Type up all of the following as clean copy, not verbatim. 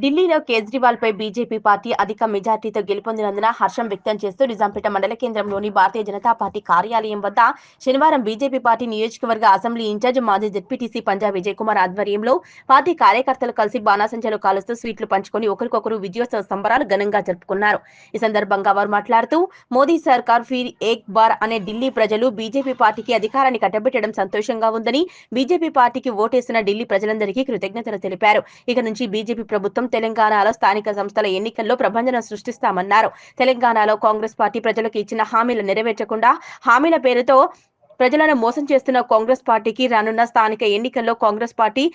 ఢిల్లీలో కేజ్రీవాల్ పై BJP party అధిక మెజార్టీతో గెలుపొందినందున హర్షం వ్యక్తం చేస్తూ నిజాంపేట మండల కేంద్రంలోని భారతీయ జనతా పార్టీ కార్యాలయం వద్ద శనివారం బీజేపీ పార్టీ నియోజకవర్గ అసెంబ్లీ ఇన్ఛార్జ్ మాజీ జెడ్పీటీసీ పంజా విజయ్ కుమార్ ఆధ్వర్యంలో పార్టీ కార్యకర్తలు కలిసి బాణాసంచాలు కాలుస్తూ స్వీట్లు పంచుకొని ఒకరికొకరు విజయోత్సవ సంబరాలు ఘనంగా జరుపుకున్నారు. ఈ సందర్భంగా వారు మాట్లాడుతూ మోదీ సర్కార్ ఫిర్ ఏక్ బార్ అనే ఢిల్లీ ప్రజలు బీజేపీ పార్టీకి అధికారాన్ని కట్టబెట్టడం సంతోషంగా ఉందని, బీజేపీ పార్టీకి ఓటేసిన ఢిల్లీ ప్రజలందరికీ కృతజ్ఞతలు తెలిపారు. ఇక నుంచి బీజేపీ ప్రభుత్వం తెలంగాణలో స్థానిక సంస్థల ఎన్నికల్లో ప్రభంజనం సృష్టిస్తామన్నారు. తెలంగాణలో కాంగ్రెస్ పార్టీ ప్రజలకు ఇచ్చిన హామీలు నెరవేర్చకుండా హామీల పేరుతో ప్రజలను మోసం చేస్తున్న కాంగ్రెస్ పార్టీకి రానున్న స్థానిక ఎన్నికల్లో కాంగ్రెస్ పార్టీ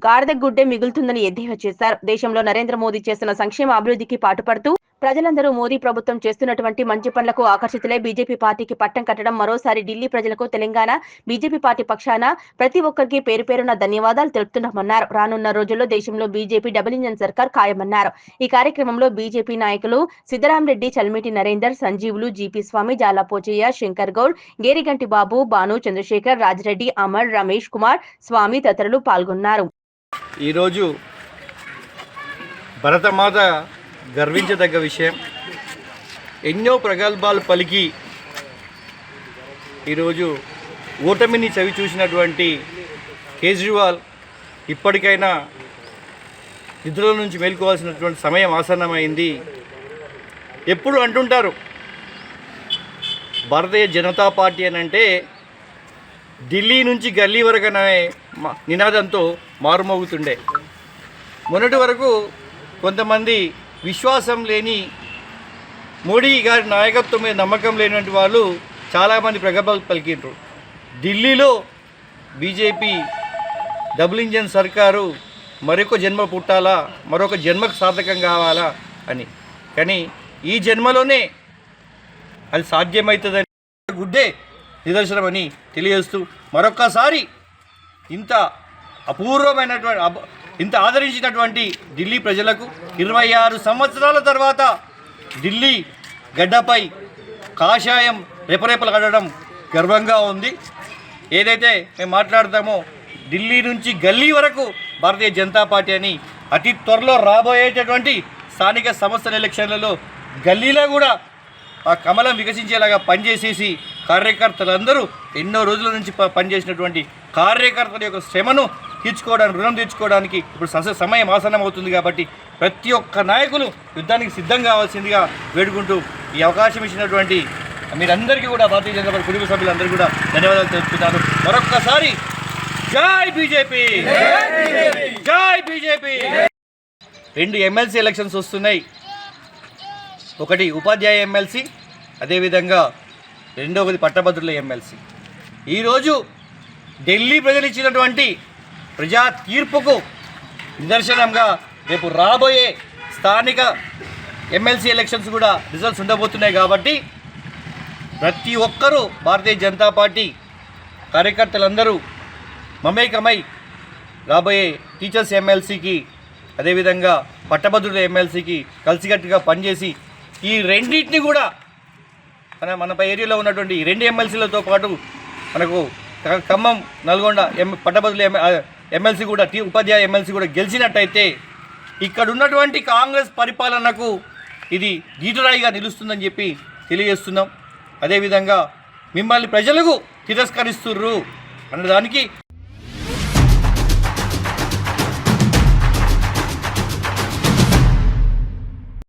గాడిద గుడ్డే మిగులుతుందని ఎద్దేవా చేశారు. దేశంలో నరేంద్ర మోదీ చేస్తున్న సంక్షేమ అభివృద్ధికి పాటుపడుతూ ప్రజలందరూ మోదీ ప్రభుత్వం చేస్తున్నటువంటి మంచి పనులకు ఆకర్షితులై బీజేపీ పార్టీకి పట్టం కట్టడం మరోసారి ఢిల్లీ ప్రజలకు తెలంగాణ బీజేపీ పార్టీ పక్షాన ప్రతి ఒక్కరికి పేరు పేరున ధన్యవాదాలు తెలుపుతున్నామన్నారు. రానున్న రోజుల్లో దేశంలో బీజేపీ డబుల్ ఇంజన్ సర్కార్ ఖాయమన్నారు. ఈ కార్యక్రమంలో బీజేపీ నాయకులు సిద్ధరామరెడ్డి, చల్మిటి నరేందర్, సంజీవులు, జీపీ స్వామి, జాలా పోచయ్య, శంకర్ గౌడ్, గేరిగంటి బాబు, భాను, చంద్రశేఖర్, రాజిరెడ్డి, అమర్, రమేష్ కుమార్, స్వామి తదితరులు పాల్గొన్నారు. ఈరోజు భరతమాత గర్వించదగ్గ విషయం. ఎన్నో ప్రగల్భాలు పలికి ఈరోజు ఓటమిని చవి చూసినటువంటి కేజ్రీవాల్ ఇప్పటికైనా నిద్రల నుంచి మేల్కోవాల్సినటువంటి సమయం ఆసన్నమైంది. ఎప్పుడు అంటుంటారు భారతీయ జనతా పార్టీ అని అంటే ఢిల్లీ నుంచి గల్లీ వరకు అనే నినాదంతో మారుమోగుతుండే. మొన్నటి వరకు కొంతమంది విశ్వాసం లేని మోడీ గారి నాయకత్వం మీద నమ్మకం లేనటువంటి వాళ్ళు చాలామంది ప్రగల్భాలు పలికిండ్రు. ఢిల్లీలో బీజేపీ డబుల్ ఇంజన్ సర్కారు మరొక జన్మ పుట్టాలా, మరొక జన్మకు సార్థకం కావాలా అని. కానీ ఈ జన్మలోనే అది సాధ్యమవుతుందని గుడ్డే నిదర్శనమని తెలియజేస్తూ మరొక్కసారి ఇంత అపూర్వమైనటువంటి ఇంత ఆదరించినటువంటి ఢిల్లీ ప్రజలకు 26 సంవత్సరాల తర్వాత ఢిల్లీ గడ్డపై కాషాయం రెపరెపలు కట్టడం గర్వంగా ఉంది. ఏదైతే మేము మాట్లాడతామో ఢిల్లీ నుంచి గల్లీ వరకు భారతీయ జనతా పార్టీ అని అతి త్వరలో రాబోయేటటువంటి స్థానిక సంస్థల ఎలక్షన్లలో గల్లీలో కూడా ఆ కమలం వికసించేలాగా పనిచేసేసి కార్యకర్తలందరూ ఎన్నో రోజుల నుంచి పనిచేసినటువంటి కార్యకర్తల యొక్క శ్రమను తీర్చుకోవడానికి, రుణం తీర్చుకోవడానికి ఇప్పుడు సమయం ఆసనం అవుతుంది. కాబట్టి ప్రతి ఒక్క నాయకులు యుద్ధానికి సిద్ధం కావాల్సిందిగా వేడుకుంటూ ఈ అవకాశం ఇచ్చినటువంటి మీరందరికీ కూడా భారతీయ జనతా పార్టీ కుటుంబ సభ్యులందరూ కూడా ధన్యవాదాలు తెలుపుతున్నాను. మరొక్కసారి జై బీజేపీ, జై బీజేపీ. 2 ఎమ్మెల్సీ ఎలక్షన్స్ వస్తున్నాయి. ఒకటి ఉపాధ్యాయ ఎమ్మెల్సీ, అదేవిధంగా రెండవది పట్టభద్రుల ఎమ్మెల్సీ. ఈరోజు ఢిల్లీ ప్రజలు ఇచ్చినటువంటి ప్రజా తీర్పుకు నిదర్శనంగా రేపు రాబోయే స్థానిక ఎమ్మెల్సీ ఎలక్షన్స్ కూడా రిజల్ట్స్ ఉండబోతున్నాయి. కాబట్టి ప్రతి ఒక్కరూ భారతీయ జనతా పార్టీ కార్యకర్తలందరూ మమేకమై రాబోయే టీచర్స్ ఎమ్మెల్సీకి, అదేవిధంగా పట్టభద్రుల ఎమ్మెల్సీకి కలిసికట్టుగా పనిచేసి ఈ రెండింటిని కూడా మన ఏరియాలో ఉన్నటువంటి 2 ఎమ్మెల్సీలతో పాటు మనకు ఖమ్మం, నల్గొండ పట్టభద్రుల ఎమ్మెల్సీ కూడా, ఉపాధ్యాయ ఎమ్మెల్సీ కూడా గెలిచినట్టయితే ఇక్కడ ఉన్నటువంటి కాంగ్రెస్ పరిపాలనకు ఇది గీటురాయిగా నిలుస్తుందని చెప్పి తెలియజేస్తున్నాం. అదేవిధంగా మిమ్మల్ని ప్రజలకు తిరస్కరిస్తుర్రు అన్నదానికి